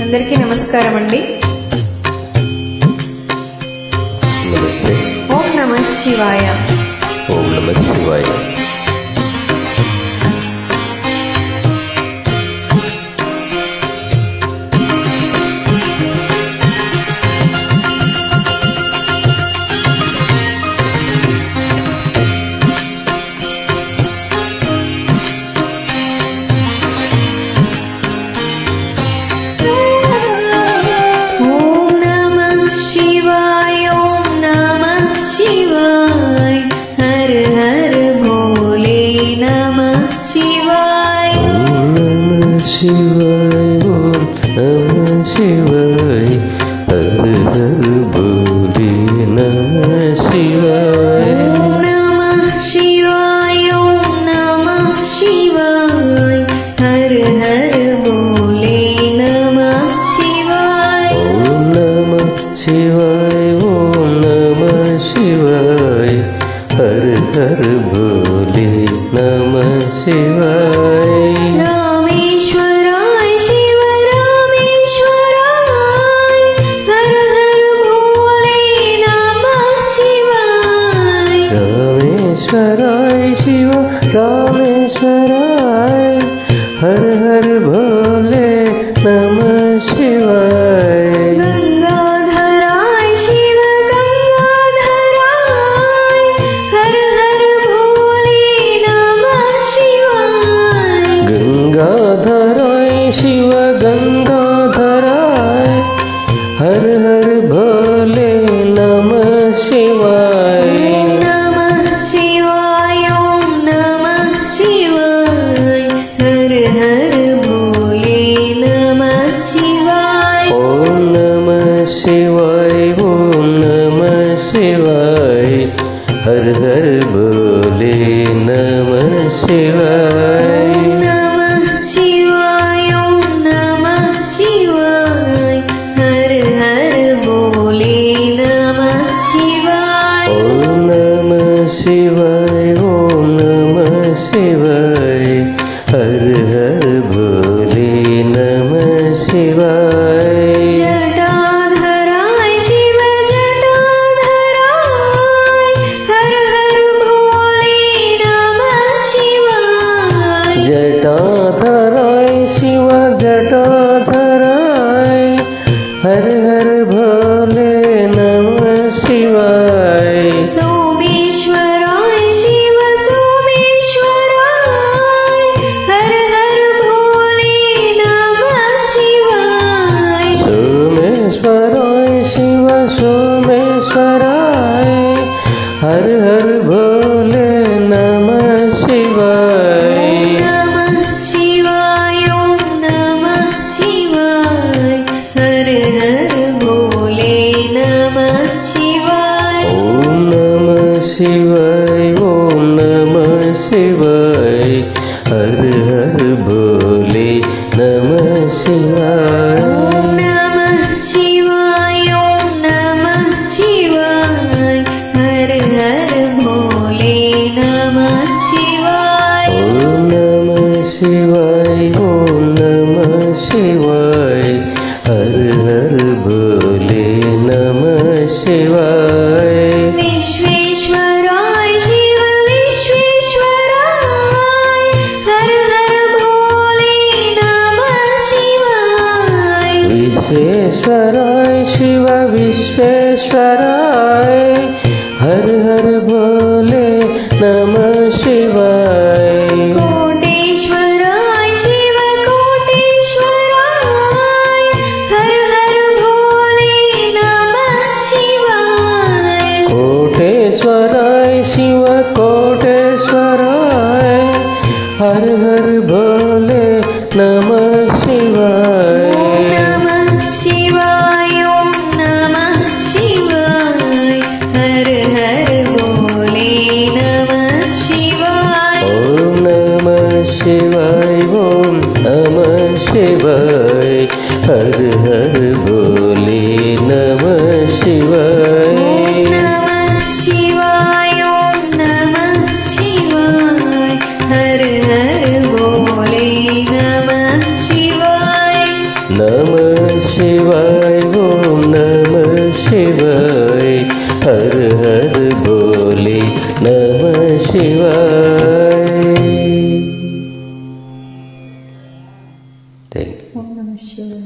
అందరికీ నమస్కారం అండి. నమస్తే. ఓం నమః శివాయ. ఓం నమః శివాయ. शिवाय ओम नमः शिवाय हर हर भोले नमः शिवाय. ओम नमः शिवाय ओम नमः शिवाय हर हर भोले नमः शिवाय. ओम नमः शिवाय ओम नमः शिवाय हर हर भोले नमः शिवाय. रामेश्वराय शिव रामेश्वराय हर हर भोले नमः शिवाय. रामेश्वराय शिव रामेश्वराय हर हर भोले नमः शिवाय. गंगाधराय शिव गंगाधराय हर हर भोले नमः शिवाय. गंगाधराय शिव गंगाधराय हर हर भोले नमः शिवाय. नमः शिवाय ओम नमः शिवाय हर हर भोले नमः शिवाय. ओम नमः शिवाय ओम नमः शिवाय हर हर भोले नमः शिवाय. नमः शिवाय ओम नमः शिवाय हर हर भोले नमः शिवाय. ओम नमः शिवाय ओम नमः शिवाय हर हर भोले नमः शिवाय. जटाधराय शिव जटाधराय हर हर भोले नमः शिवाय. जटाधराय शिव जटाधराय हर हर भोले नमः शिवाय. सोमेश्वराय शिव सोमेश्वराय हर हर भोले नमः शिवाय. सोमेश्वराय शिव सोमेश्वराय हर हर भोले नमः शिवाय. नमः शिवाय ओम नमः शिवाय हर हर भोले नमः शिवाय. ओम नमः शिवाय ओम नमः शिवाय हर हर भोले नमः शिवाय. ओम नमः शिवाय ओम नमः शिवाय हर हर भोले नमः शिवाय. ओम नमः शिवाय ओम नमः शिवाय हर हर भोले नमः शिवाय. विश्वेश्वराय शिव विश्वेश्वराय हर हर भोले नमः शिवाय. विश्वेश्वराय शिव विश्वेश्वराय हर हर भोले नमः शिवाय. कोटेश्वराय शिव कोटेश्वराय हर हर भोले नमः शिवाय. कोटेश्वराय शिव कोटेश्वराय हर हर भोले नमः शिवाय. नमः शिवाय ओम नमः शिवाय हर हर भोले नमः शिवाय. ओम नमः शिवाय ओम नमः शिवाय हर हर भोले नमः शिवाय. ओम नमः शिवाय ओम नमः शिवाय हर हर भोले नमः शिवाय. नमः शिवाय ओम नमः शिवाय हर हर बोले नमः शिवाय. Thank you. Om Namah Shivaya.